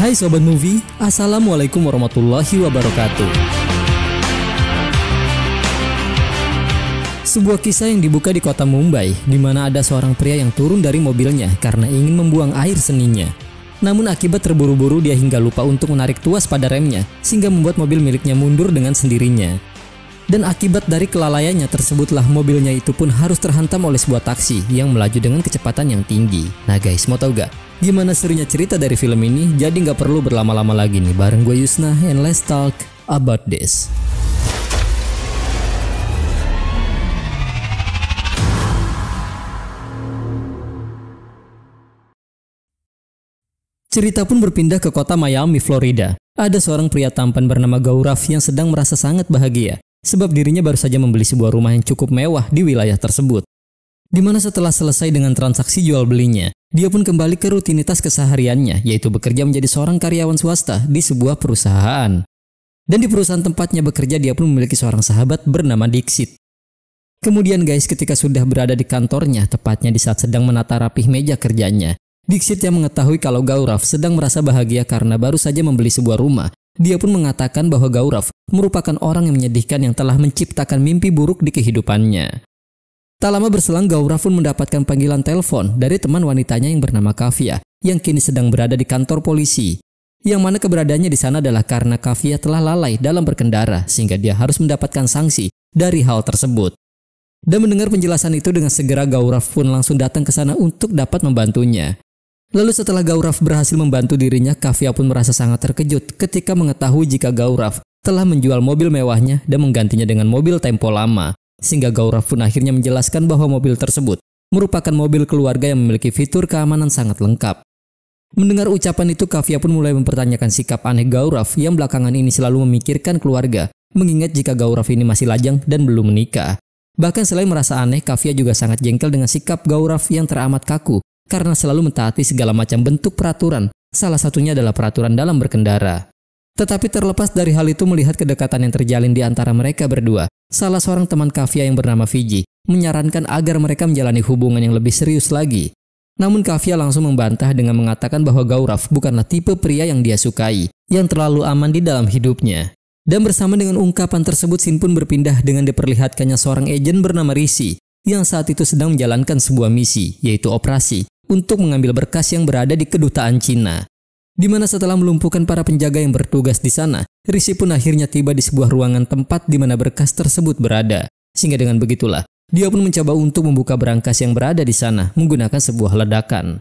Hai Sobat Movie, Assalamualaikum warahmatullahi wabarakatuh. Sebuah kisah yang dibuka di kota Mumbai, di mana ada seorang pria yang turun dari mobilnya karena ingin membuang air seninya. Namun akibat terburu-buru dia hingga lupa untuk menarik tuas pada remnya, sehingga membuat mobil miliknya mundur dengan sendirinya. Dan akibat dari kelalaiannya tersebutlah mobilnya itu pun harus terhantam oleh sebuah taksi yang melaju dengan kecepatan yang tinggi. Nah guys, mau tahu gak gimana serunya cerita dari film ini? Jadi nggak perlu berlama-lama lagi nih, bareng gue Yusna and let's talk about this. Cerita pun berpindah ke kota Miami, Florida. Ada seorang pria tampan bernama Gaurav yang sedang merasa sangat bahagia sebab dirinya baru saja membeli sebuah rumah yang cukup mewah di wilayah tersebut. Dimana setelah selesai dengan transaksi jual belinya, dia pun kembali ke rutinitas kesehariannya, yaitu bekerja menjadi seorang karyawan swasta di sebuah perusahaan. Dan di perusahaan tempatnya bekerja, dia pun memiliki seorang sahabat bernama Dixit. Kemudian guys, ketika sudah berada di kantornya, tepatnya di saat sedang menata rapih meja kerjanya, Dixit yang mengetahui kalau Gaurav sedang merasa bahagia karena baru saja membeli sebuah rumah, dia pun mengatakan bahwa Gaurav merupakan orang yang menyedihkan yang telah menciptakan mimpi buruk di kehidupannya. Tak lama berselang, Gaurav pun mendapatkan panggilan telepon dari teman wanitanya yang bernama Kavya, yang kini sedang berada di kantor polisi. Yang mana keberadaannya di sana adalah karena Kavya telah lalai dalam berkendara, sehingga dia harus mendapatkan sanksi dari hal tersebut. Dan mendengar penjelasan itu, dengan segera Gaurav pun langsung datang ke sana untuk dapat membantunya. Lalu setelah Gaurav berhasil membantu dirinya, Kavya pun merasa sangat terkejut ketika mengetahui jika Gaurav telah menjual mobil mewahnya dan menggantinya dengan mobil tempo lama. Sehingga Gaurav pun akhirnya menjelaskan bahwa mobil tersebut merupakan mobil keluarga yang memiliki fitur keamanan sangat lengkap. Mendengar ucapan itu, Kavya pun mulai mempertanyakan sikap aneh Gaurav yang belakangan ini selalu memikirkan keluarga, mengingat jika Gaurav ini masih lajang dan belum menikah. Bahkan selain merasa aneh, Kavya juga sangat jengkel dengan sikap Gaurav yang teramat kaku karena selalu mentaati segala macam bentuk peraturan, salah satunya adalah peraturan dalam berkendara. Tetapi terlepas dari hal itu, melihat kedekatan yang terjalin di antara mereka berdua, salah seorang teman Kavya yang bernama Fiji menyarankan agar mereka menjalani hubungan yang lebih serius lagi. Namun Kavya langsung membantah dengan mengatakan bahwa Gaurav bukanlah tipe pria yang dia sukai, yang terlalu aman di dalam hidupnya. Dan bersama dengan ungkapan tersebut, scene pun berpindah dengan diperlihatkannya seorang agen bernama Rishi yang saat itu sedang menjalankan sebuah misi, yaitu operasi untuk mengambil berkas yang berada di kedutaan Cina. Di mana setelah melumpuhkan para penjaga yang bertugas di sana, Rishi pun akhirnya tiba di sebuah ruangan tempat di mana berkas tersebut berada. Sehingga dengan begitulah, dia pun mencoba untuk membuka berangkas yang berada di sana menggunakan sebuah ledakan.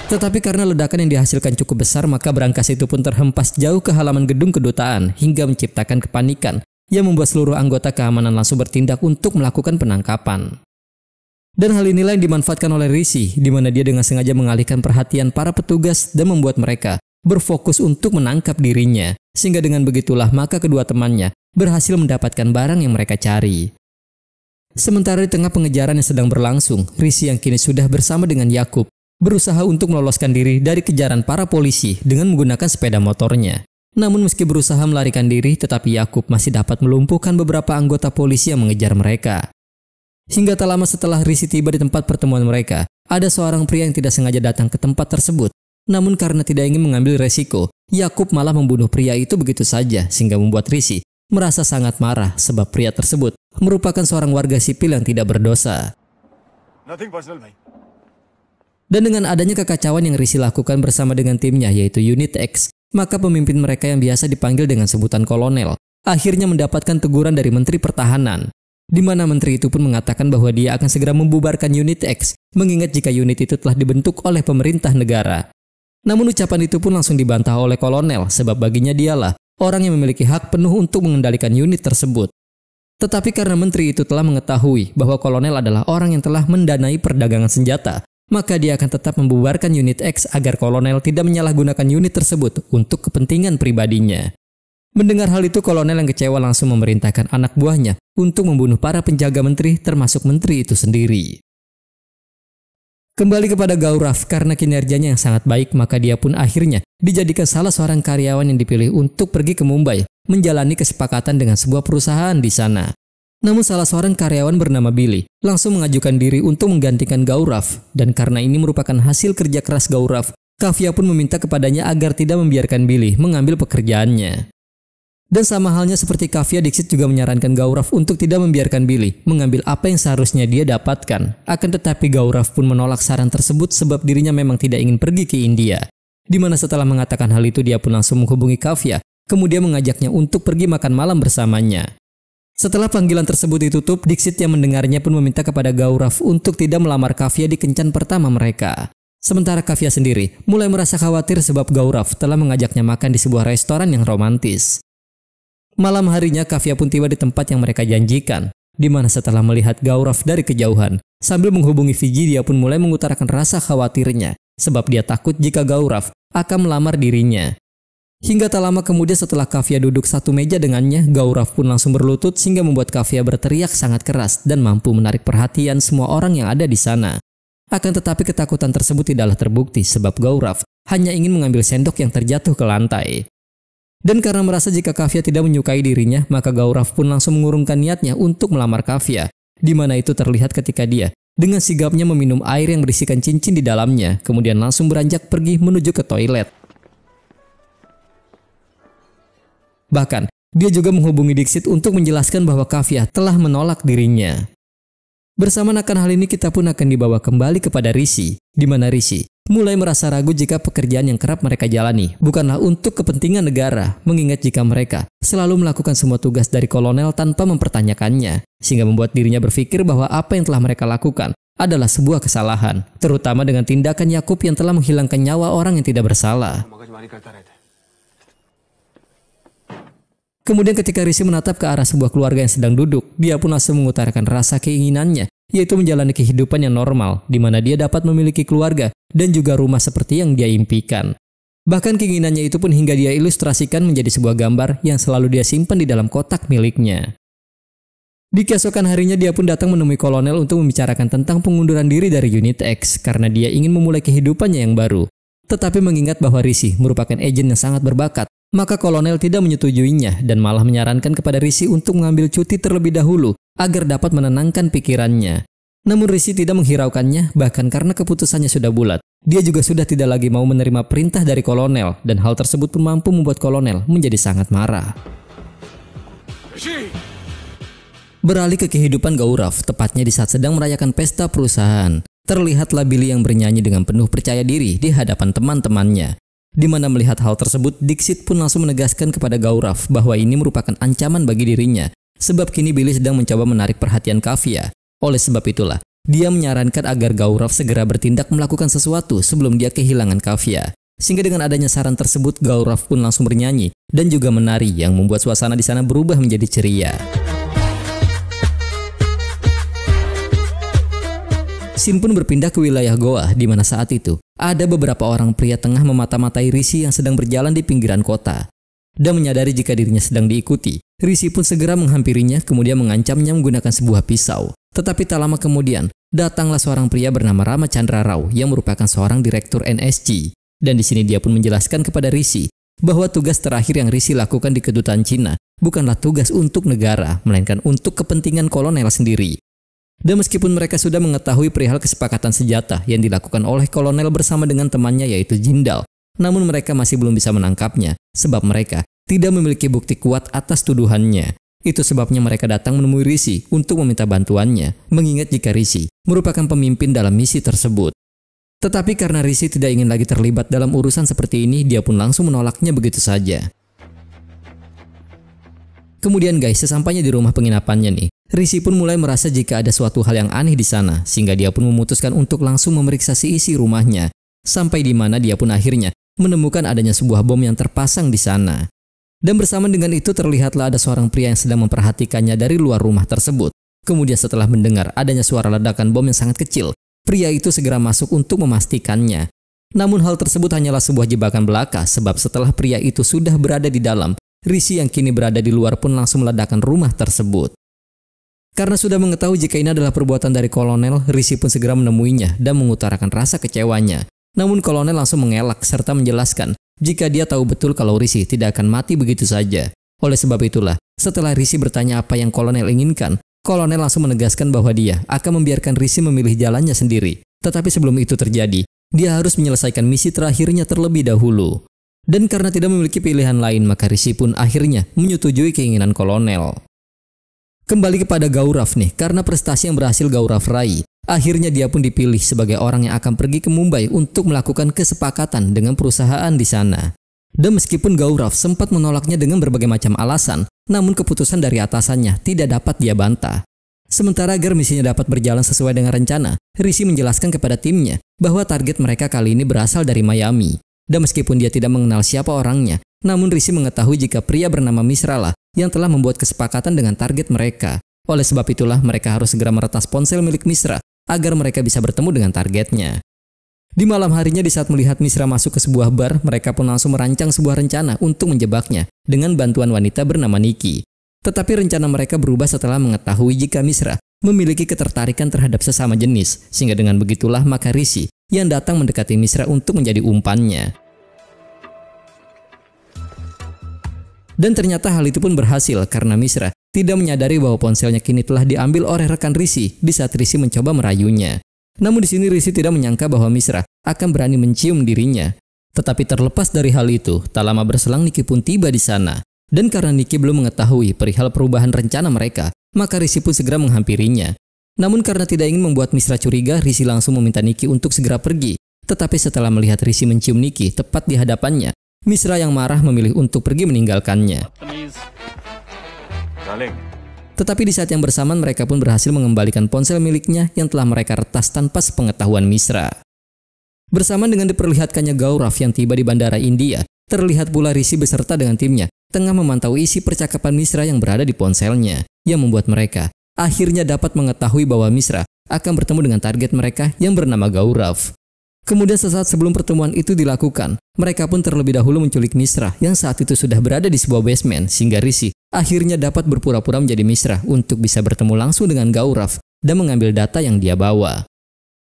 Tetapi karena ledakan yang dihasilkan cukup besar, maka berangkas itu pun terhempas jauh ke halaman gedung kedutaan hingga menciptakan kepanikan yang membuat seluruh anggota keamanan langsung bertindak untuk melakukan penangkapan. Dan hal inilah yang dimanfaatkan oleh Rishi, di mana dia dengan sengaja mengalihkan perhatian para petugas dan membuat mereka berfokus untuk menangkap dirinya. Sehingga dengan begitulah maka kedua temannya berhasil mendapatkan barang yang mereka cari. Sementara di tengah pengejaran yang sedang berlangsung, Rishi yang kini sudah bersama dengan Yakub berusaha untuk meloloskan diri dari kejaran para polisi dengan menggunakan sepeda motornya. Namun meski berusaha melarikan diri, tetapi Yakub masih dapat melumpuhkan beberapa anggota polisi yang mengejar mereka. Hingga tak lama setelah Rishi tiba di tempat pertemuan mereka, ada seorang pria yang tidak sengaja datang ke tempat tersebut. Namun karena tidak ingin mengambil resiko, Yakub malah membunuh pria itu begitu saja, sehingga membuat Rishi merasa sangat marah sebab pria tersebut merupakan seorang warga sipil yang tidak berdosa. Dan dengan adanya kekacauan yang Rishi lakukan bersama dengan timnya, yaitu Unit X, maka pemimpin mereka yang biasa dipanggil dengan sebutan kolonel akhirnya mendapatkan teguran dari Menteri Pertahanan, di mana menteri itu pun mengatakan bahwa dia akan segera membubarkan Unit X, mengingat jika unit itu telah dibentuk oleh pemerintah negara. Namun ucapan itu pun langsung dibantah oleh kolonel, sebab baginya dialah orang yang memiliki hak penuh untuk mengendalikan unit tersebut. Tetapi karena menteri itu telah mengetahui bahwa kolonel adalah orang yang telah mendanai perdagangan senjata, maka dia akan tetap membubarkan Unit X agar kolonel tidak menyalahgunakan unit tersebut untuk kepentingan pribadinya. Mendengar hal itu, kolonel yang kecewa langsung memerintahkan anak buahnya untuk membunuh para penjaga menteri, termasuk menteri itu sendiri. Kembali kepada Gaurav, karena kinerjanya yang sangat baik, maka dia pun akhirnya dijadikan salah seorang karyawan yang dipilih untuk pergi ke Mumbai menjalani kesepakatan dengan sebuah perusahaan di sana. Namun salah seorang karyawan bernama Billy langsung mengajukan diri untuk menggantikan Gaurav, dan karena ini merupakan hasil kerja keras Gaurav, Kavya pun meminta kepadanya agar tidak membiarkan Billy mengambil pekerjaannya. Dan sama halnya seperti Kavya, Dixit juga menyarankan Gaurav untuk tidak membiarkan Billy mengambil apa yang seharusnya dia dapatkan. Akan tetapi Gaurav pun menolak saran tersebut sebab dirinya memang tidak ingin pergi ke India. Dimana setelah mengatakan hal itu dia pun langsung menghubungi Kavya, kemudian mengajaknya untuk pergi makan malam bersamanya. Setelah panggilan tersebut ditutup, Dixit yang mendengarnya pun meminta kepada Gaurav untuk tidak melamar Kavya di kencan pertama mereka. Sementara Kavya sendiri mulai merasa khawatir sebab Gaurav telah mengajaknya makan di sebuah restoran yang romantis. Malam harinya Kavya pun tiba di tempat yang mereka janjikan, di mana setelah melihat Gaurav dari kejauhan, sambil menghubungi Fiji dia pun mulai mengutarakan rasa khawatirnya sebab dia takut jika Gaurav akan melamar dirinya. Hingga tak lama kemudian setelah Kavya duduk satu meja dengannya, Gaurav pun langsung berlutut sehingga membuat Kavya berteriak sangat keras dan mampu menarik perhatian semua orang yang ada di sana. Akan tetapi ketakutan tersebut tidaklah terbukti sebab Gaurav hanya ingin mengambil sendok yang terjatuh ke lantai. Dan karena merasa jika Kavya tidak menyukai dirinya, maka Gaurav pun langsung mengurungkan niatnya untuk melamar Kavya, di mana itu terlihat ketika dia dengan sigapnya meminum air yang berisikan cincin di dalamnya, kemudian langsung beranjak pergi menuju ke toilet. Bahkan, dia juga menghubungi Dixit untuk menjelaskan bahwa Kavya telah menolak dirinya. Bersamaan akan hal ini kita pun akan dibawa kembali kepada Rishi, di mana Rishi mulai merasa ragu jika pekerjaan yang kerap mereka jalani bukanlah untuk kepentingan negara, mengingat jika mereka selalu melakukan semua tugas dari kolonel tanpa mempertanyakannya, sehingga membuat dirinya berpikir bahwa apa yang telah mereka lakukan adalah sebuah kesalahan, terutama dengan tindakan Yakub yang telah menghilangkan nyawa orang yang tidak bersalah. Kemudian ketika Rishi menatap ke arah sebuah keluarga yang sedang duduk, dia pun langsung mengutarakan rasa keinginannya, yaitu menjalani kehidupan yang normal, di mana dia dapat memiliki keluarga dan juga rumah seperti yang dia impikan. Bahkan keinginannya itu pun hingga dia ilustrasikan menjadi sebuah gambar yang selalu dia simpan di dalam kotak miliknya. Di keesokan harinya dia pun datang menemui kolonel untuk membicarakan tentang pengunduran diri dari unit X karena dia ingin memulai kehidupannya yang baru. Tetapi mengingat bahwa Rishi merupakan agen yang sangat berbakat, maka kolonel tidak menyetujuinya dan malah menyarankan kepada Rishi untuk mengambil cuti terlebih dahulu agar dapat menenangkan pikirannya. Namun Rishi tidak menghiraukannya, bahkan karena keputusannya sudah bulat. Dia juga sudah tidak lagi mau menerima perintah dari kolonel, dan hal tersebut pun mampu membuat kolonel menjadi sangat marah. Beralih ke kehidupan Gaurav, tepatnya di saat sedang merayakan pesta perusahaan. Terlihatlah Billy yang bernyanyi dengan penuh percaya diri di hadapan teman-temannya. Di mana melihat hal tersebut, Dixit pun langsung menegaskan kepada Gaurav bahwa ini merupakan ancaman bagi dirinya, sebab kini Billy sedang mencoba menarik perhatian Kavya. Oleh sebab itulah, dia menyarankan agar Gaurav segera bertindak melakukan sesuatu sebelum dia kehilangan Kavya. Sehingga dengan adanya saran tersebut, Gaurav pun langsung bernyanyi dan juga menari yang membuat suasana di sana berubah menjadi ceria. Scene pun berpindah ke wilayah Goa, di mana saat itu ada beberapa orang pria tengah memata-matai Rishi yang sedang berjalan di pinggiran kota. Dan menyadari jika dirinya sedang diikuti, Rishi pun segera menghampirinya kemudian mengancamnya menggunakan sebuah pisau. Tetapi tak lama kemudian, datanglah seorang pria bernama Rama Chandra Rao yang merupakan seorang direktur NSG. Dan di sini dia pun menjelaskan kepada Rishi bahwa tugas terakhir yang Rishi lakukan di kedutaan Cina bukanlah tugas untuk negara, melainkan untuk kepentingan kolonel sendiri. Dan meskipun mereka sudah mengetahui perihal kesepakatan senjata yang dilakukan oleh kolonel bersama dengan temannya yaitu Jindal, namun mereka masih belum bisa menangkapnya sebab mereka tidak memiliki bukti kuat atas tuduhannya. Itu sebabnya mereka datang menemui Rishi untuk meminta bantuannya, mengingat jika Rishi merupakan pemimpin dalam misi tersebut. Tetapi karena Rishi tidak ingin lagi terlibat dalam urusan seperti ini, dia pun langsung menolaknya begitu saja. Kemudian guys, sesampainya di rumah penginapannya nih, Rishi pun mulai merasa jika ada suatu hal yang aneh di sana, sehingga dia pun memutuskan untuk langsung memeriksa isi rumahnya. Sampai di mana dia pun akhirnya menemukan adanya sebuah bom yang terpasang di sana. Dan bersamaan dengan itu terlihatlah ada seorang pria yang sedang memperhatikannya dari luar rumah tersebut. Kemudian setelah mendengar adanya suara ledakan bom yang sangat kecil, pria itu segera masuk untuk memastikannya. Namun hal tersebut hanyalah sebuah jebakan belaka sebab setelah pria itu sudah berada di dalam, Rishi yang kini berada di luar pun langsung meledakkan rumah tersebut. Karena sudah mengetahui jika ini adalah perbuatan dari kolonel, Rishi pun segera menemuinya dan mengutarakan rasa kecewanya. Namun kolonel langsung mengelak serta menjelaskan jika dia tahu betul kalau Rishi tidak akan mati begitu saja. Oleh sebab itulah, setelah Rishi bertanya apa yang kolonel inginkan, Kolonel langsung menegaskan bahwa dia akan membiarkan Rishi memilih jalannya sendiri. Tetapi sebelum itu terjadi, dia harus menyelesaikan misi terakhirnya terlebih dahulu. Dan karena tidak memiliki pilihan lain, maka Rishi pun akhirnya menyetujui keinginan kolonel. Kembali kepada Gaurav nih, karena prestasi yang berhasil Gaurav raih, akhirnya dia pun dipilih sebagai orang yang akan pergi ke Mumbai untuk melakukan kesepakatan dengan perusahaan di sana. Dan meskipun Gaurav sempat menolaknya dengan berbagai macam alasan, namun keputusan dari atasannya tidak dapat dia bantah. Sementara agar misinya dapat berjalan sesuai dengan rencana, Rishi menjelaskan kepada timnya bahwa target mereka kali ini berasal dari Miami. Dan meskipun dia tidak mengenal siapa orangnya, namun Rishi mengetahui jika pria bernama Mishra lah yang telah membuat kesepakatan dengan target mereka. Oleh sebab itulah mereka harus segera meretas ponsel milik Mishra agar mereka bisa bertemu dengan targetnya. Di malam harinya di saat melihat Mishra masuk ke sebuah bar, mereka pun langsung merancang sebuah rencana untuk menjebaknya dengan bantuan wanita bernama Nikki. Tetapi rencana mereka berubah setelah mengetahui jika Mishra memiliki ketertarikan terhadap sesama jenis, sehingga dengan begitulah maka Rishi yang datang mendekati Mishra untuk menjadi umpannya. Dan ternyata hal itu pun berhasil karena Mishra tidak menyadari bahwa ponselnya kini telah diambil oleh rekan Rishi di saat Rishi mencoba merayunya. Namun di sini Rishi tidak menyangka bahwa Mishra akan berani mencium dirinya. Tetapi terlepas dari hal itu, tak lama berselang Nikki pun tiba di sana. Dan karena Nikki belum mengetahui perihal perubahan rencana mereka, maka Rishi pun segera menghampirinya. Namun karena tidak ingin membuat Mishra curiga, Rishi langsung meminta Nikki untuk segera pergi. Tetapi setelah melihat Rishi mencium Nikki tepat di hadapannya, Mishra yang marah memilih untuk pergi meninggalkannya. Tetapi di saat yang bersamaan mereka pun berhasil mengembalikan ponsel miliknya yang telah mereka retas tanpa sepengetahuan Mishra. Bersamaan dengan diperlihatkannya Gaurav yang tiba di bandara India, terlihat pula Rishi beserta dengan timnya tengah memantau isi percakapan Mishra yang berada di ponselnya, yang membuat mereka akhirnya dapat mengetahui bahwa Mishra akan bertemu dengan target mereka yang bernama Gaurav. Kemudian sesaat sebelum pertemuan itu dilakukan, mereka pun terlebih dahulu menculik Mishra yang saat itu sudah berada di sebuah basement, sehingga Rishi akhirnya dapat berpura-pura menjadi Mishra untuk bisa bertemu langsung dengan Gaurav dan mengambil data yang dia bawa.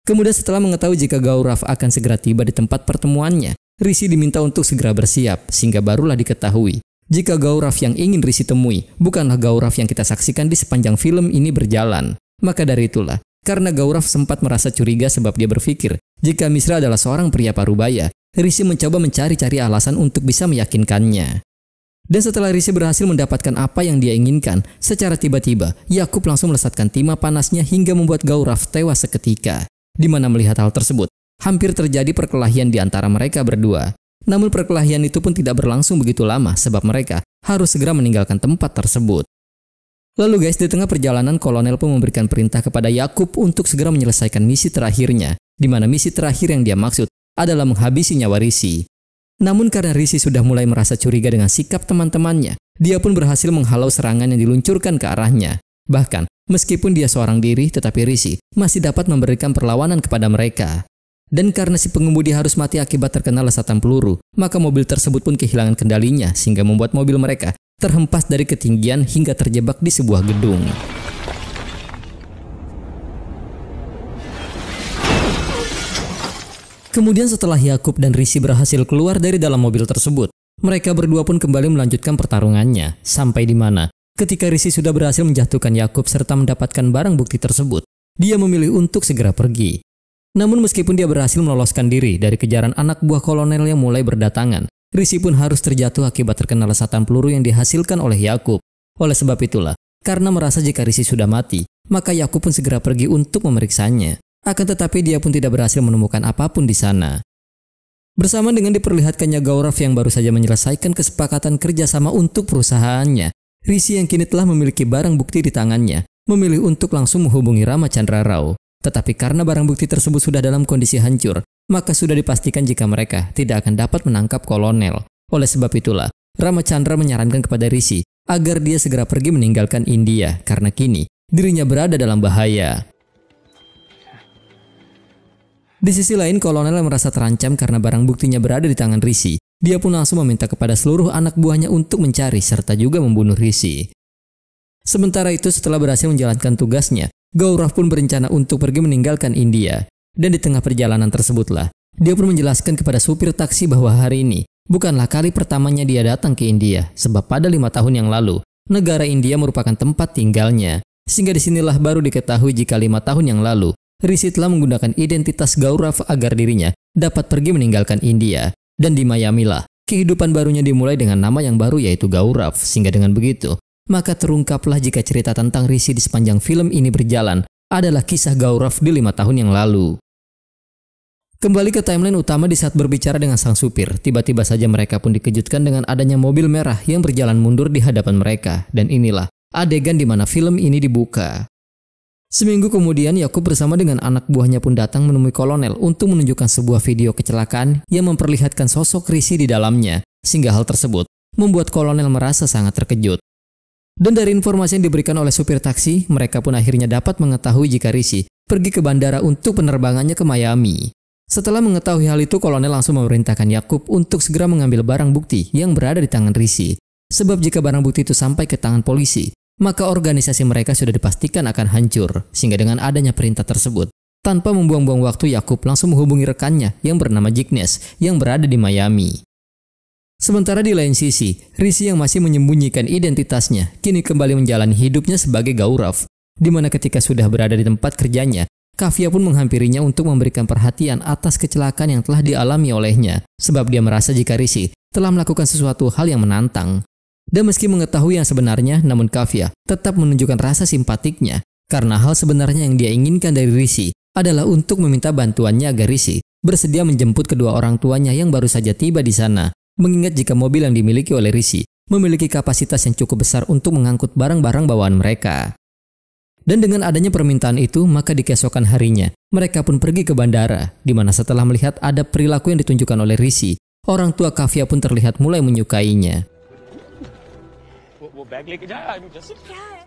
Kemudian setelah mengetahui jika Gaurav akan segera tiba di tempat pertemuannya, Rishi diminta untuk segera bersiap, sehingga barulah diketahui jika Gaurav yang ingin Rishi temui bukanlah Gaurav yang kita saksikan di sepanjang film ini berjalan. Maka dari itulah, karena Gaurav sempat merasa curiga sebab dia berpikir jika Mishra adalah seorang pria parubaya, Rishi mencoba mencari-cari alasan untuk bisa meyakinkannya. Dan setelah Rishi berhasil mendapatkan apa yang dia inginkan, secara tiba-tiba Yakub langsung melesatkan timah panasnya hingga membuat Gaurav tewas seketika. Di mana melihat hal tersebut, hampir terjadi perkelahian di antara mereka berdua. Namun perkelahian itu pun tidak berlangsung begitu lama sebab mereka harus segera meninggalkan tempat tersebut. Lalu guys, di tengah perjalanan kolonel pun memberikan perintah kepada Yakub untuk segera menyelesaikan misi terakhirnya, di mana misi terakhir yang dia maksud adalah menghabisi nyawa Rishi. Namun karena Rishi sudah mulai merasa curiga dengan sikap teman-temannya, dia pun berhasil menghalau serangan yang diluncurkan ke arahnya. Bahkan, meskipun dia seorang diri, tetapi Rishi masih dapat memberikan perlawanan kepada mereka. Dan karena si pengemudi harus mati akibat terkena lesatan peluru, maka mobil tersebut pun kehilangan kendalinya sehingga membuat mobil mereka terhempas dari ketinggian hingga terjebak di sebuah gedung. Kemudian setelah Yakub dan Rishi berhasil keluar dari dalam mobil tersebut, mereka berdua pun kembali melanjutkan pertarungannya. Sampai di mana, ketika Rishi sudah berhasil menjatuhkan Yakub serta mendapatkan barang bukti tersebut, dia memilih untuk segera pergi. Namun meskipun dia berhasil meloloskan diri dari kejaran anak buah kolonel yang mulai berdatangan, Rishi pun harus terjatuh akibat terkena lesatan peluru yang dihasilkan oleh Yakub. Oleh sebab itulah, karena merasa jika Rishi sudah mati, maka Yakub pun segera pergi untuk memeriksanya. Akan tetapi dia pun tidak berhasil menemukan apapun di sana. Bersama dengan diperlihatkannya Gaurav yang baru saja menyelesaikan kesepakatan kerjasama untuk perusahaannya, Rishi yang kini telah memiliki barang bukti di tangannya, memilih untuk langsung menghubungi Ramachandra Rao. Tetapi karena barang bukti tersebut sudah dalam kondisi hancur, maka sudah dipastikan jika mereka tidak akan dapat menangkap kolonel. Oleh sebab itulah, Ramachandra menyarankan kepada Rishi agar dia segera pergi meninggalkan India karena kini dirinya berada dalam bahaya. Di sisi lain, kolonel yang merasa terancam karena barang buktinya berada di tangan Rishi. Dia pun langsung meminta kepada seluruh anak buahnya untuk mencari serta juga membunuh Rishi. Sementara itu, setelah berhasil menjalankan tugasnya, Gaurav pun berencana untuk pergi meninggalkan India. Dan di tengah perjalanan tersebutlah, dia pun menjelaskan kepada supir taksi bahwa hari ini bukanlah kali pertamanya dia datang ke India, sebab pada 5 tahun yang lalu, negara India merupakan tempat tinggalnya. Sehingga disinilah baru diketahui jika 5 tahun yang lalu, Rishi telah menggunakan identitas Gaurav agar dirinya dapat pergi meninggalkan India. Dan di Miami lah, kehidupan barunya dimulai dengan nama yang baru yaitu Gaurav. Sehingga dengan begitu, maka terungkaplah jika cerita tentang Rishi di sepanjang film ini berjalan adalah kisah Gaurav di 5 tahun yang lalu. Kembali ke timeline utama di saat berbicara dengan sang supir, tiba-tiba saja mereka pun dikejutkan dengan adanya mobil merah yang berjalan mundur di hadapan mereka. Dan inilah adegan di mana film ini dibuka. Seminggu kemudian, Yakub bersama dengan anak buahnya pun datang menemui kolonel untuk menunjukkan sebuah video kecelakaan yang memperlihatkan sosok Rishi di dalamnya. Sehingga hal tersebut membuat kolonel merasa sangat terkejut. Dan dari informasi yang diberikan oleh supir taksi, mereka pun akhirnya dapat mengetahui jika Rishi pergi ke bandara untuk penerbangannya ke Miami. Setelah mengetahui hal itu, kolonel langsung memerintahkan Yakub untuk segera mengambil barang bukti yang berada di tangan Rishi. Sebab jika barang bukti itu sampai ke tangan polisi, maka organisasi mereka sudah dipastikan akan hancur. Sehingga dengan adanya perintah tersebut, tanpa membuang-buang waktu, Yakub langsung menghubungi rekannya yang bernama Jignesh yang berada di Miami. Sementara di lain sisi, Rishi yang masih menyembunyikan identitasnya kini kembali menjalani hidupnya sebagai Gaurav, di mana ketika sudah berada di tempat kerjanya, Kavya pun menghampirinya untuk memberikan perhatian atas kecelakaan yang telah dialami olehnya, sebab dia merasa jika Rishi telah melakukan sesuatu hal yang menantang. Dan meski mengetahui yang sebenarnya, namun Kavya tetap menunjukkan rasa simpatiknya, karena hal sebenarnya yang dia inginkan dari Rishi adalah untuk meminta bantuannya agar Rishi bersedia menjemput kedua orang tuanya yang baru saja tiba di sana, mengingat jika mobil yang dimiliki oleh Rishi memiliki kapasitas yang cukup besar untuk mengangkut barang-barang bawaan mereka. Dan dengan adanya permintaan itu, maka di keesokan harinya, mereka pun pergi ke bandara, di mana setelah melihat ada perilaku yang ditunjukkan oleh Rishi, orang tua Kavya pun terlihat mulai menyukainya.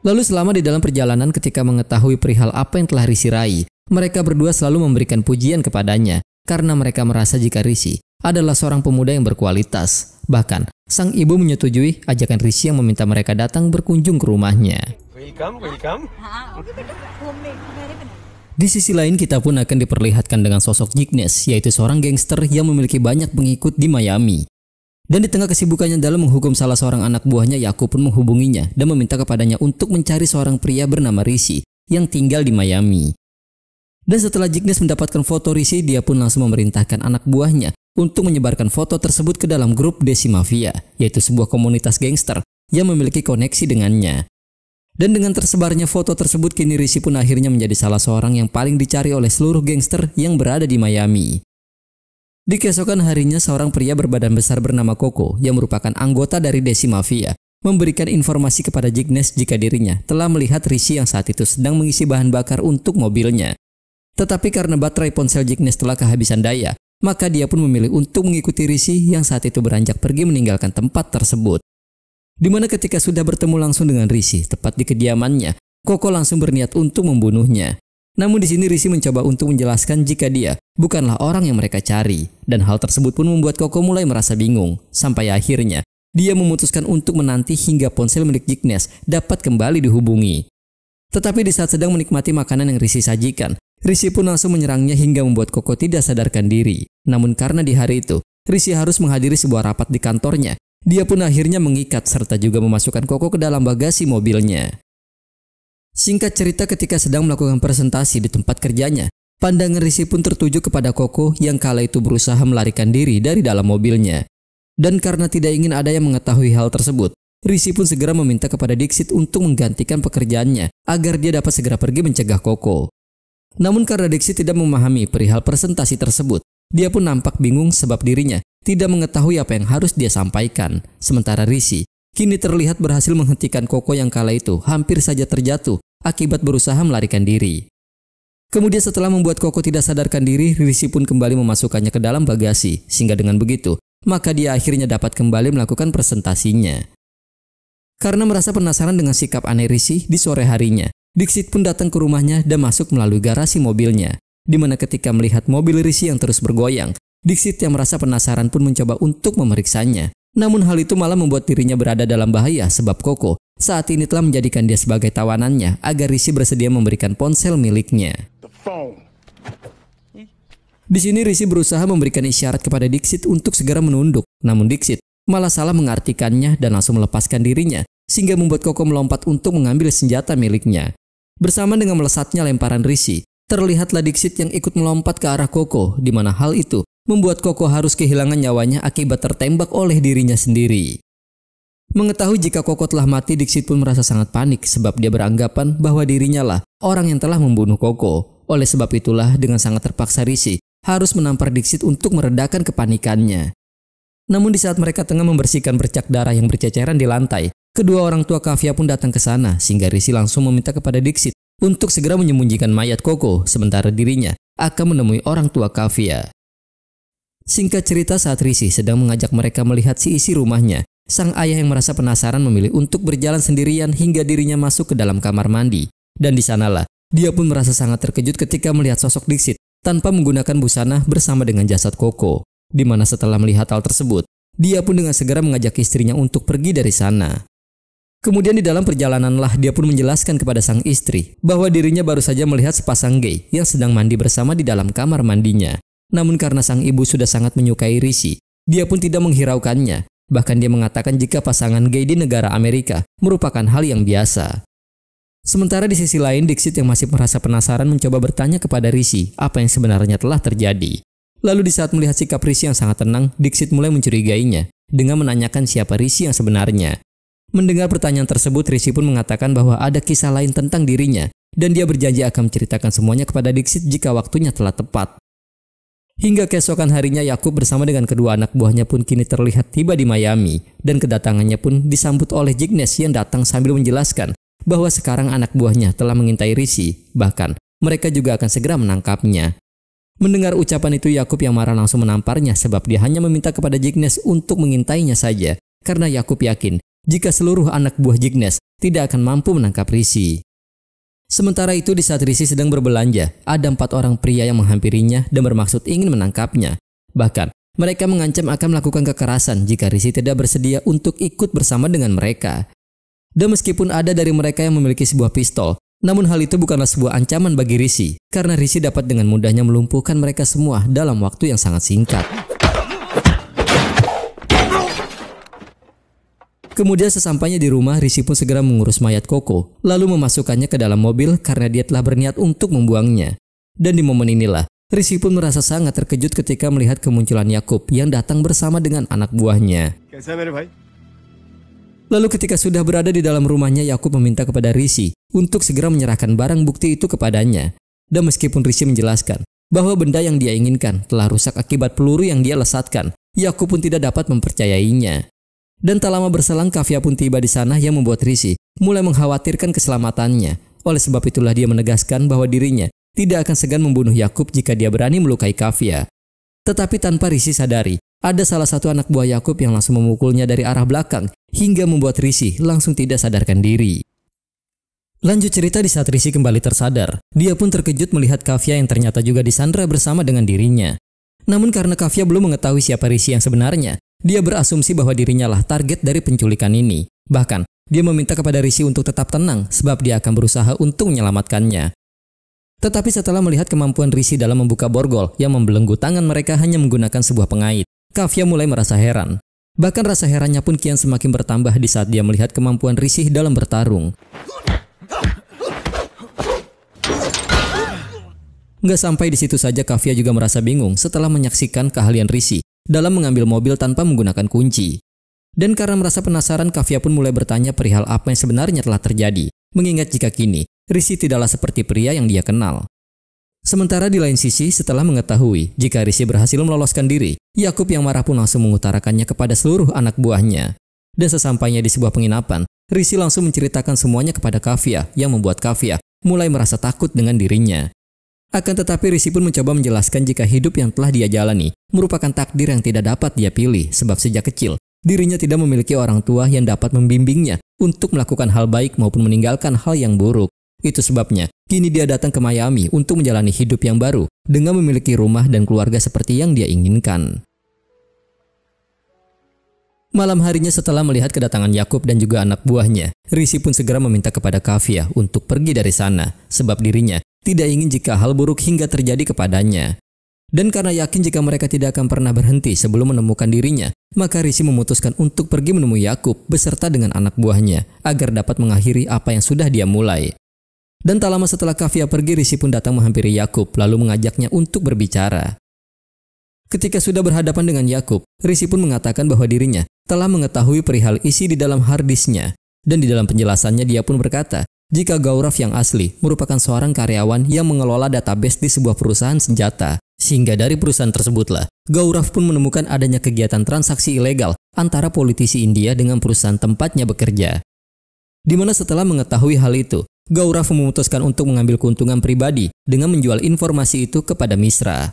Lalu selama di dalam perjalanan ketika mengetahui perihal apa yang telah Rishi raih, mereka berdua selalu memberikan pujian kepadanya, karena mereka merasa jika Rishi adalah seorang pemuda yang berkualitas. Bahkan, sang ibu menyetujui ajakan Rishi yang meminta mereka datang berkunjung ke rumahnya. Welcome. Di sisi lain, kita pun akan diperlihatkan dengan sosok Jignesh, yaitu seorang gangster yang memiliki banyak pengikut di Miami. Dan di tengah kesibukannya dalam menghukum salah seorang anak buahnya, Yakub pun menghubunginya dan meminta kepadanya untuk mencari seorang pria bernama Rishi yang tinggal di Miami. Dan setelah Jignesh mendapatkan foto Rishi, dia pun langsung memerintahkan anak buahnya untuk menyebarkan foto tersebut ke dalam grup Desi Mafia, yaitu sebuah komunitas gangster yang memiliki koneksi dengannya. Dan dengan tersebarnya foto tersebut, kini Rishi pun akhirnya menjadi salah seorang yang paling dicari oleh seluruh gangster yang berada di Miami. Di keesokan harinya, seorang pria berbadan besar bernama Koko yang merupakan anggota dari Desi Mafia memberikan informasi kepada Jignesh jika dirinya telah melihat Rishi yang saat itu sedang mengisi bahan bakar untuk mobilnya. Tetapi karena baterai ponsel Jignesh telah kehabisan daya, maka dia pun memilih untuk mengikuti Rishi yang saat itu beranjak pergi meninggalkan tempat tersebut. Di mana ketika sudah bertemu langsung dengan Rishi tepat di kediamannya, Koko langsung berniat untuk membunuhnya. Namun di sini Rishi mencoba untuk menjelaskan jika dia bukanlah orang yang mereka cari, dan hal tersebut pun membuat Koko mulai merasa bingung. Sampai akhirnya dia memutuskan untuk menanti hingga ponsel milik Jignesh dapat kembali dihubungi. Tetapi di saat sedang menikmati makanan yang Rishi sajikan, Rishi pun langsung menyerangnya hingga membuat Koko tidak sadarkan diri. Namun karena di hari itu Rishi harus menghadiri sebuah rapat di kantornya, dia pun akhirnya mengikat serta juga memasukkan Koko ke dalam bagasi mobilnya. Singkat cerita, ketika sedang melakukan presentasi di tempat kerjanya, pandangan Rishi pun tertuju kepada Koko yang kala itu berusaha melarikan diri dari dalam mobilnya. Dan karena tidak ingin ada yang mengetahui hal tersebut, Rishi pun segera meminta kepada Dixit untuk menggantikan pekerjaannya agar dia dapat segera pergi mencegah Koko. Namun karena Dixit tidak memahami perihal presentasi tersebut, dia pun nampak bingung sebab dirinya tidak mengetahui apa yang harus dia sampaikan. Sementara Rishi kini terlihat berhasil menghentikan Koko yang kala itu hampir saja terjatuh akibat berusaha melarikan diri. Kemudian setelah membuat Koko tidak sadarkan diri, Rishi pun kembali memasukkannya ke dalam bagasi. Sehingga dengan begitu, maka dia akhirnya dapat kembali melakukan presentasinya. Karena merasa penasaran dengan sikap aneh Rishi, di sore harinya, Dixit pun datang ke rumahnya dan masuk melalui garasi mobilnya. Di mana ketika melihat mobil Rishi yang terus bergoyang, Dixit yang merasa penasaran pun mencoba untuk memeriksanya. Namun hal itu malah membuat dirinya berada dalam bahaya sebab Koko saat ini telah menjadikan dia sebagai tawanannya agar Rishi bersedia memberikan ponsel miliknya. Di sini Rishi berusaha memberikan isyarat kepada Dixit untuk segera menunduk. Namun Dixit malah salah mengartikannya dan langsung melepaskan dirinya, sehingga membuat Koko melompat untuk mengambil senjata miliknya. Bersama dengan melesatnya lemparan Rishi, terlihatlah Dixit yang ikut melompat ke arah Koko, di mana hal itu membuat Koko harus kehilangan nyawanya akibat tertembak oleh dirinya sendiri. Mengetahui jika Koko telah mati, Dixit pun merasa sangat panik sebab dia beranggapan bahwa dirinya lah orang yang telah membunuh Koko. Oleh sebab itulah dengan sangat terpaksa Rishi harus menampar Dixit untuk meredakan kepanikannya. Namun di saat mereka tengah membersihkan bercak darah yang berceceran di lantai, kedua orang tua Kafia pun datang ke sana sehingga Rishi langsung meminta kepada Dixit untuk segera menyembunyikan mayat Koko sementara dirinya akan menemui orang tua Kafia. Singkat cerita, saat Rishi sedang mengajak mereka melihat si isi rumahnya, sang ayah yang merasa penasaran memilih untuk berjalan sendirian hingga dirinya masuk ke dalam kamar mandi. Dan di sanalah dia pun merasa sangat terkejut ketika melihat sosok Dixit tanpa menggunakan busana bersama dengan jasad Koko. Di mana setelah melihat hal tersebut, dia pun dengan segera mengajak istrinya untuk pergi dari sana. Kemudian di dalam perjalananlah dia pun menjelaskan kepada sang istri bahwa dirinya baru saja melihat sepasang gay yang sedang mandi bersama di dalam kamar mandinya. Namun karena sang ibu sudah sangat menyukai Rishi, dia pun tidak menghiraukannya. Bahkan dia mengatakan jika pasangan gay di negara Amerika merupakan hal yang biasa. Sementara di sisi lain, Dixit yang masih merasa penasaran mencoba bertanya kepada Rishi apa yang sebenarnya telah terjadi. Lalu di saat melihat sikap Rishi yang sangat tenang, Dixit mulai mencurigainya dengan menanyakan siapa Rishi yang sebenarnya. Mendengar pertanyaan tersebut, Rishi pun mengatakan bahwa ada kisah lain tentang dirinya dan dia berjanji akan menceritakan semuanya kepada Dixit jika waktunya telah tepat. Hingga keesokan harinya, Yakub bersama dengan kedua anak buahnya pun kini terlihat tiba di Miami dan kedatangannya pun disambut oleh Jignes yang datang sambil menjelaskan bahwa sekarang anak buahnya telah mengintai Rishi, bahkan mereka juga akan segera menangkapnya. Mendengar ucapan itu, Yakub yang marah langsung menamparnya sebab dia hanya meminta kepada Jignes untuk mengintainya saja karena Yakub yakin jika seluruh anak buah Jignes tidak akan mampu menangkap Rishi. Sementara itu di saat Rishi sedang berbelanja, ada 4 orang pria yang menghampirinya dan bermaksud ingin menangkapnya. Bahkan mereka mengancam akan melakukan kekerasan jika Rishi tidak bersedia untuk ikut bersama dengan mereka. Dan meskipun ada dari mereka yang memiliki sebuah pistol, namun hal itu bukanlah sebuah ancaman bagi Rishi, karena Rishi dapat dengan mudahnya melumpuhkan mereka semua dalam waktu yang sangat singkat. Kemudian sesampainya di rumah, Rishi pun segera mengurus mayat Koko, lalu memasukkannya ke dalam mobil karena dia telah berniat untuk membuangnya. Dan di momen inilah, Rishi pun merasa sangat terkejut ketika melihat kemunculan Yakub yang datang bersama dengan anak buahnya. Lalu ketika sudah berada di dalam rumahnya, Yakub meminta kepada Rishi untuk segera menyerahkan barang bukti itu kepadanya. Dan meskipun Rishi menjelaskan bahwa benda yang dia inginkan telah rusak akibat peluru yang dia lesatkan, Yakub pun tidak dapat mempercayainya. Dan tak lama berselang, Kafia pun tiba di sana yang membuat Rishi mulai mengkhawatirkan keselamatannya. Oleh sebab itulah dia menegaskan bahwa dirinya tidak akan segan membunuh Yakub jika dia berani melukai Kafia. Tetapi tanpa Rishi sadari, ada salah satu anak buah Yakub yang langsung memukulnya dari arah belakang hingga membuat Rishi langsung tidak sadarkan diri. Lanjut cerita, di saat Rishi kembali tersadar, dia pun terkejut melihat Kafia yang ternyata juga disandra bersama dengan dirinya. Namun karena Kafia belum mengetahui siapa Rishi yang sebenarnya, dia berasumsi bahwa dirinya lah target dari penculikan ini. Bahkan, dia meminta kepada Rishi untuk tetap tenang sebab dia akan berusaha untuk menyelamatkannya. Tetapi setelah melihat kemampuan Rishi dalam membuka borgol yang membelenggu tangan mereka hanya menggunakan sebuah pengait, Kafia mulai merasa heran. Bahkan rasa herannya pun kian semakin bertambah di saat dia melihat kemampuan Rishi dalam bertarung. Nggak sampai di situ saja, Kafia juga merasa bingung setelah menyaksikan keahlian Rishi dalam mengambil mobil tanpa menggunakan kunci. Dan karena merasa penasaran, Kafia pun mulai bertanya perihal apa yang sebenarnya telah terjadi, mengingat jika kini Rishi tidaklah seperti pria yang dia kenal. Sementara di lain sisi, setelah mengetahui jika Rishi berhasil meloloskan diri, Yakub yang marah pun langsung mengutarakannya kepada seluruh anak buahnya. Dan sesampainya di sebuah penginapan, Rishi langsung menceritakan semuanya kepada Kafia yang membuat Kafia mulai merasa takut dengan dirinya. Akan tetapi Rishi pun mencoba menjelaskan jika hidup yang telah dia jalani merupakan takdir yang tidak dapat dia pilih sebab sejak kecil dirinya tidak memiliki orang tua yang dapat membimbingnya untuk melakukan hal baik maupun meninggalkan hal yang buruk. Itu sebabnya kini dia datang ke Miami untuk menjalani hidup yang baru dengan memiliki rumah dan keluarga seperti yang dia inginkan. Malam harinya setelah melihat kedatangan Yakub dan juga anak buahnya, Rishi pun segera meminta kepada Kafia untuk pergi dari sana sebab dirinya tidak ingin jika hal buruk hingga terjadi kepadanya. Dan karena yakin jika mereka tidak akan pernah berhenti sebelum menemukan dirinya, maka Rishi memutuskan untuk pergi menemui Yakub beserta dengan anak buahnya agar dapat mengakhiri apa yang sudah dia mulai. Dan tak lama setelah Kafia pergi, Rishi pun datang menghampiri Yakub lalu mengajaknya untuk berbicara. Ketika sudah berhadapan dengan Yakub, Rishi pun mengatakan bahwa dirinya telah mengetahui perihal isi di dalam harddisknya. Dan di dalam penjelasannya dia pun berkata, jika Gaurav yang asli merupakan seorang karyawan yang mengelola database di sebuah perusahaan senjata. Sehingga dari perusahaan tersebutlah, Gaurav pun menemukan adanya kegiatan transaksi ilegal antara politisi India dengan perusahaan tempatnya bekerja. Di mana setelah mengetahui hal itu, Gaurav memutuskan untuk mengambil keuntungan pribadi dengan menjual informasi itu kepada Misra.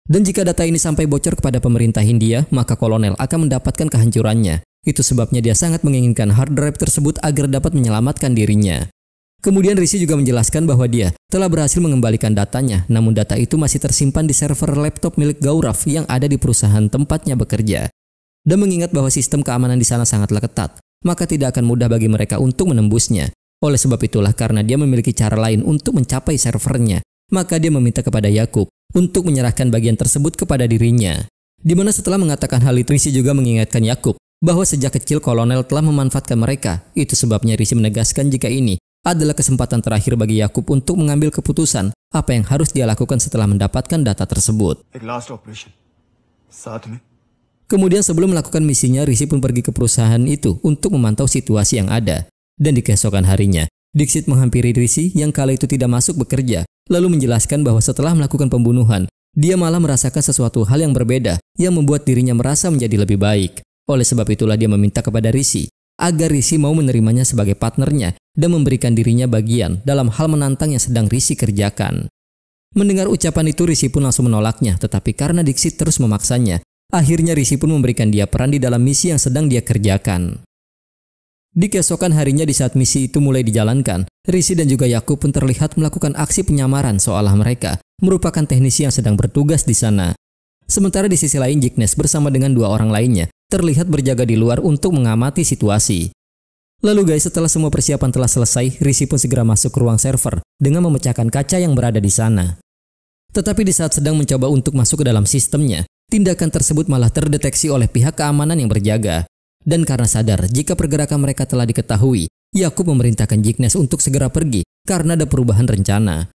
Dan jika data ini sampai bocor kepada pemerintah India, maka kolonel akan mendapatkan kehancurannya. Itu sebabnya dia sangat menginginkan hard drive tersebut agar dapat menyelamatkan dirinya. Kemudian Rishi juga menjelaskan bahwa dia telah berhasil mengembalikan datanya, namun data itu masih tersimpan di server laptop milik Gaurav yang ada di perusahaan tempatnya bekerja. Dan mengingat bahwa sistem keamanan di sana sangatlah ketat, maka tidak akan mudah bagi mereka untuk menembusnya. Oleh sebab itulah karena dia memiliki cara lain untuk mencapai servernya, maka dia meminta kepada Yakub untuk menyerahkan bagian tersebut kepada dirinya. Di mana setelah mengatakan hal itu, Rishi juga mengingatkan Yakub bahwa sejak kecil kolonel telah memanfaatkan mereka. Itu sebabnya Rishi menegaskan jika ini adalah kesempatan terakhir bagi Yakub untuk mengambil keputusan apa yang harus dia lakukan setelah mendapatkan data tersebut. Kemudian sebelum melakukan misinya, Rishi pun pergi ke perusahaan itu untuk memantau situasi yang ada. Dan di keesokan harinya, Dixit menghampiri Rishi yang kala itu tidak masuk bekerja, lalu menjelaskan bahwa setelah melakukan pembunuhan, dia malah merasakan sesuatu hal yang berbeda yang membuat dirinya merasa menjadi lebih baik. Oleh sebab itulah dia meminta kepada Rishi agar Rishi mau menerimanya sebagai partnernya dan memberikan dirinya bagian dalam hal menantang yang sedang Rishi kerjakan. Mendengar ucapan itu, Rishi pun langsung menolaknya, tetapi karena Dixit terus memaksanya, akhirnya Rishi pun memberikan dia peran di dalam misi yang sedang dia kerjakan. Di keesokan harinya di saat misi itu mulai dijalankan, Rishi dan juga Yakub pun terlihat melakukan aksi penyamaran seolah mereka merupakan teknisi yang sedang bertugas di sana. Sementara di sisi lain Jignesh bersama dengan dua orang lainnya terlihat berjaga di luar untuk mengamati situasi. Lalu guys, setelah semua persiapan telah selesai, Rishi pun segera masuk ke ruang server dengan memecahkan kaca yang berada di sana. Tetapi di saat sedang mencoba untuk masuk ke dalam sistemnya, tindakan tersebut malah terdeteksi oleh pihak keamanan yang berjaga. Dan karena sadar jika pergerakan mereka telah diketahui, Yakub memerintahkan Jignesh untuk segera pergi karena ada perubahan rencana.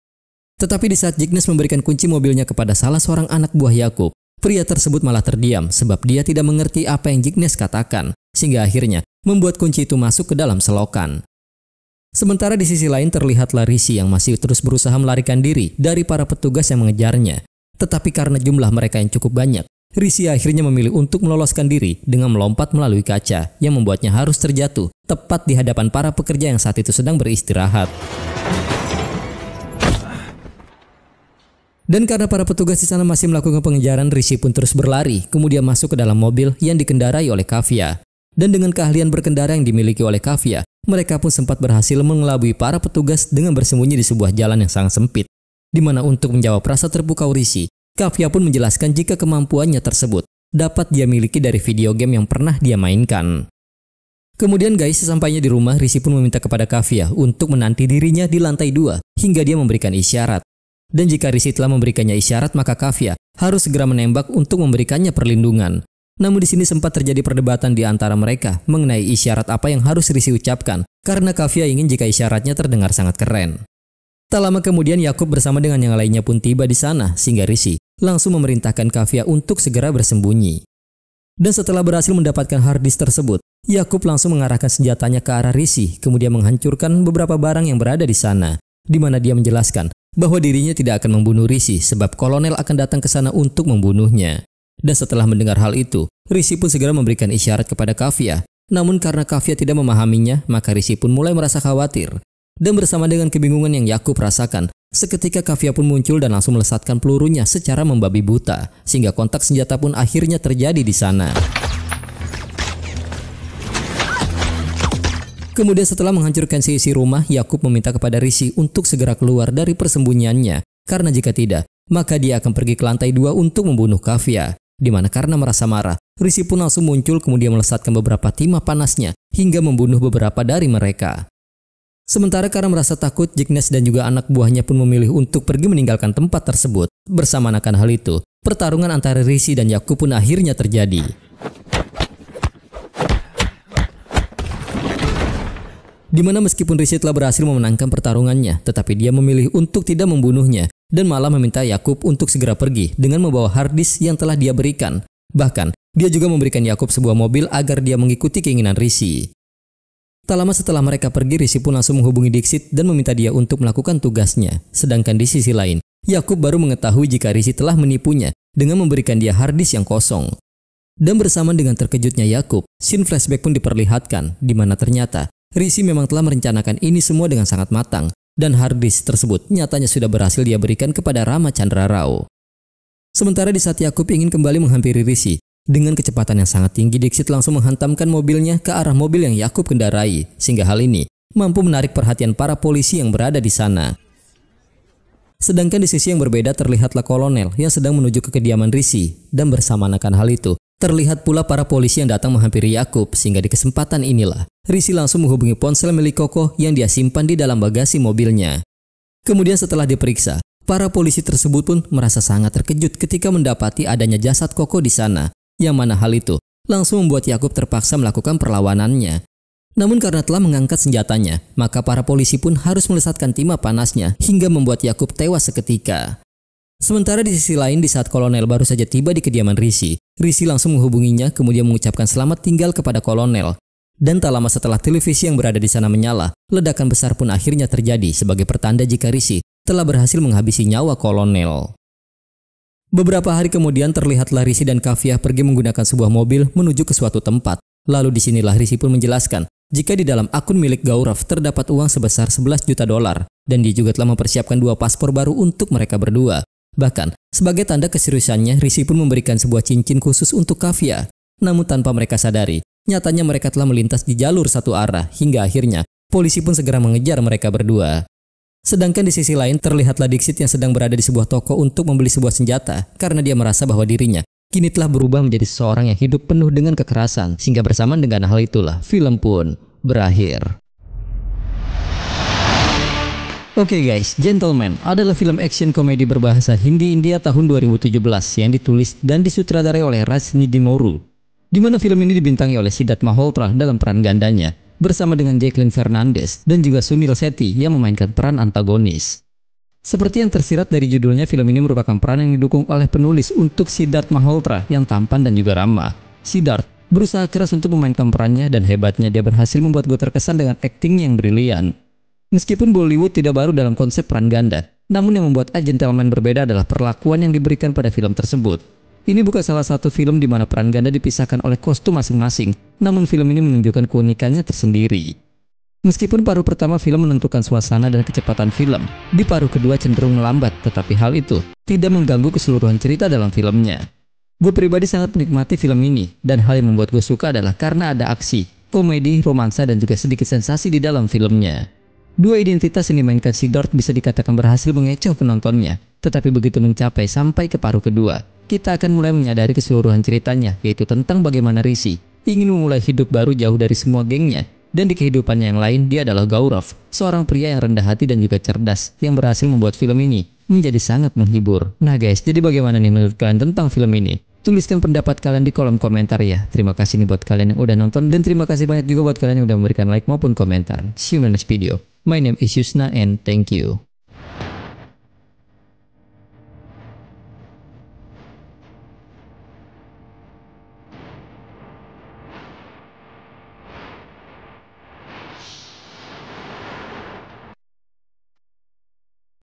Tetapi di saat Jignesh memberikan kunci mobilnya kepada salah seorang anak buah Yakub, pria tersebut malah terdiam sebab dia tidak mengerti apa yang Jignesh katakan, sehingga akhirnya membuat kunci itu masuk ke dalam selokan. Sementara di sisi lain terlihatlah Rishi yang masih terus berusaha melarikan diri dari para petugas yang mengejarnya. Tetapi karena jumlah mereka yang cukup banyak, Rishi akhirnya memilih untuk meloloskan diri dengan melompat melalui kaca yang membuatnya harus terjatuh tepat di hadapan para pekerja yang saat itu sedang beristirahat. Dan karena para petugas di sana masih melakukan pengejaran, Rishi pun terus berlari, kemudian masuk ke dalam mobil yang dikendarai oleh Kafia. Dan dengan keahlian berkendara yang dimiliki oleh Kafia, mereka pun sempat berhasil mengelabui para petugas dengan bersembunyi di sebuah jalan yang sangat sempit. Di mana untuk menjawab rasa terpukau Rishi, Kafia pun menjelaskan jika kemampuannya tersebut dapat dia miliki dari video game yang pernah dia mainkan. Kemudian guys, sesampainya di rumah, Rishi pun meminta kepada Kafia untuk menanti dirinya di lantai 2 hingga dia memberikan isyarat. Dan jika Rishi telah memberikannya isyarat, maka Kafia harus segera menembak untuk memberikannya perlindungan. Namun di sini sempat terjadi perdebatan di antara mereka mengenai isyarat apa yang harus Rishi ucapkan, karena Kafia ingin jika isyaratnya terdengar sangat keren. Tak lama kemudian Yakub bersama dengan yang lainnya pun tiba di sana, sehingga Rishi langsung memerintahkan Kafia untuk segera bersembunyi. Dan setelah berhasil mendapatkan harddisk tersebut, Yakub langsung mengarahkan senjatanya ke arah Rishi, kemudian menghancurkan beberapa barang yang berada di sana, di mana dia menjelaskan bahwa dirinya tidak akan membunuh Rishi sebab kolonel akan datang ke sana untuk membunuhnya. Dan setelah mendengar hal itu, Rishi pun segera memberikan isyarat kepada Kafia. Namun karena Kafia tidak memahaminya, maka Rishi pun mulai merasa khawatir. Dan bersama dengan kebingungan yang Yakub rasakan, seketika Kafia pun muncul dan langsung melesatkan pelurunya secara membabi buta, sehingga kontak senjata pun akhirnya terjadi di sana. Kemudian setelah menghancurkan seisi rumah, Yakub meminta kepada Rishi untuk segera keluar dari persembunyiannya, karena jika tidak, maka dia akan pergi ke lantai 2 untuk membunuh Kafia. Di mana karena merasa marah, Rishi pun langsung muncul kemudian melesatkan beberapa timah panasnya hingga membunuh beberapa dari mereka. Sementara karena merasa takut, Jignesh dan juga anak buahnya pun memilih untuk pergi meninggalkan tempat tersebut. Bersamaan akan hal itu, pertarungan antara Rishi dan Yakub pun akhirnya terjadi. Di mana meskipun Rishi telah berhasil memenangkan pertarungannya, tetapi dia memilih untuk tidak membunuhnya dan malah meminta Yakub untuk segera pergi dengan membawa harddisk yang telah dia berikan. Bahkan, dia juga memberikan Yakub sebuah mobil agar dia mengikuti keinginan Rishi. Tak lama setelah mereka pergi, Rishi pun langsung menghubungi Dixit dan meminta dia untuk melakukan tugasnya. Sedangkan di sisi lain, Yakub baru mengetahui jika Rishi telah menipunya dengan memberikan dia harddisk yang kosong. Dan bersamaan dengan terkejutnya Yakub, scene flashback pun diperlihatkan, di mana ternyata Rishi memang telah merencanakan ini semua dengan sangat matang, dan harddisk tersebut nyatanya sudah berhasil dia berikan kepada Rama Chandra Rao. Sementara di saat Yakub ingin kembali menghampiri Rishi, dengan kecepatan yang sangat tinggi, Dixit langsung menghantamkan mobilnya ke arah mobil yang Yakub kendarai, sehingga hal ini mampu menarik perhatian para polisi yang berada di sana. Sedangkan di sisi yang berbeda terlihatlah kolonel yang sedang menuju ke kediaman Rishi, dan bersamaan akan hal itu, terlihat pula para polisi yang datang menghampiri Yakub, sehingga di kesempatan inilah Rishi langsung menghubungi ponsel milik Koko yang dia simpan di dalam bagasi mobilnya. Kemudian setelah diperiksa, para polisi tersebut pun merasa sangat terkejut ketika mendapati adanya jasad Koko di sana, yang mana hal itu langsung membuat Yakub terpaksa melakukan perlawanannya. Namun karena telah mengangkat senjatanya, maka para polisi pun harus melesatkan timah panasnya hingga membuat Yakub tewas seketika. Sementara di sisi lain, di saat kolonel baru saja tiba di kediaman Rishi langsung menghubunginya kemudian mengucapkan selamat tinggal kepada kolonel. Dan tak lama setelah televisi yang berada di sana menyala, ledakan besar pun akhirnya terjadi sebagai pertanda jika Rishi telah berhasil menghabisi nyawa kolonel. Beberapa hari kemudian terlihatlah Rishi dan Kafia pergi menggunakan sebuah mobil menuju ke suatu tempat. Lalu disinilah Rishi pun menjelaskan jika di dalam akun milik Gaurav terdapat uang sebesar $11 juta dan dia juga telah mempersiapkan 2 paspor baru untuk mereka berdua. Bahkan, sebagai tanda keseriusannya, Rishi pun memberikan sebuah cincin khusus untuk Kafia. Namun tanpa mereka sadari, nyatanya mereka telah melintas di jalur satu arah hingga akhirnya polisi pun segera mengejar mereka berdua. Sedangkan di sisi lain terlihatlah Dixit yang sedang berada di sebuah toko untuk membeli sebuah senjata karena dia merasa bahwa dirinya kini telah berubah menjadi seseorang yang hidup penuh dengan kekerasan, sehingga bersamaan dengan hal itulah film pun berakhir. Oke guys, Gentleman adalah film action komedi berbahasa Hindi India tahun 2017 yang ditulis dan disutradarai oleh Rajnish Moru, di mana film ini dibintangi oleh Siddharth Malhotra dalam peran gandanya bersama dengan Jacqueline Fernandez dan juga Sunil Shetty yang memainkan peran antagonis. Seperti yang tersirat dari judulnya, film ini merupakan peran yang didukung oleh penulis untuk Siddharth Malhotra yang tampan dan juga ramah. Siddharth berusaha keras untuk memainkan perannya dan hebatnya dia berhasil membuat gue terkesan dengan akting yang brilian. Meskipun Bollywood tidak baru dalam konsep peran ganda, namun yang membuat A Gentleman berbeda adalah perlakuan yang diberikan pada film tersebut. Ini bukan salah satu film di mana peran ganda dipisahkan oleh kostum masing-masing, namun film ini menunjukkan keunikannya tersendiri. Meskipun paruh pertama film menentukan suasana dan kecepatan film, di paruh kedua cenderung melambat, tetapi hal itu tidak mengganggu keseluruhan cerita dalam filmnya. Gue pribadi sangat menikmati film ini, dan hal yang membuat gue suka adalah karena ada aksi, komedi, romansa, dan juga sedikit sensasi di dalam filmnya. Dua identitas yang dimainkan Siddharth bisa dikatakan berhasil mengecoh penontonnya, tetapi begitu mencapai sampai ke paruh kedua, kita akan mulai menyadari keseluruhan ceritanya, yaitu tentang bagaimana Rishi ingin memulai hidup baru jauh dari semua gengnya, dan di kehidupannya yang lain dia adalah Gaurav, seorang pria yang rendah hati dan juga cerdas, yang berhasil membuat film ini menjadi sangat menghibur. Nah guys, jadi bagaimana nih menurut kalian tentang film ini? Tuliskan pendapat kalian di kolom komentar ya. Terima kasih nih buat kalian yang udah nonton, dan terima kasih banyak juga buat kalian yang udah memberikan like maupun komentar. See you in the next video. My name is Yusna and thank you.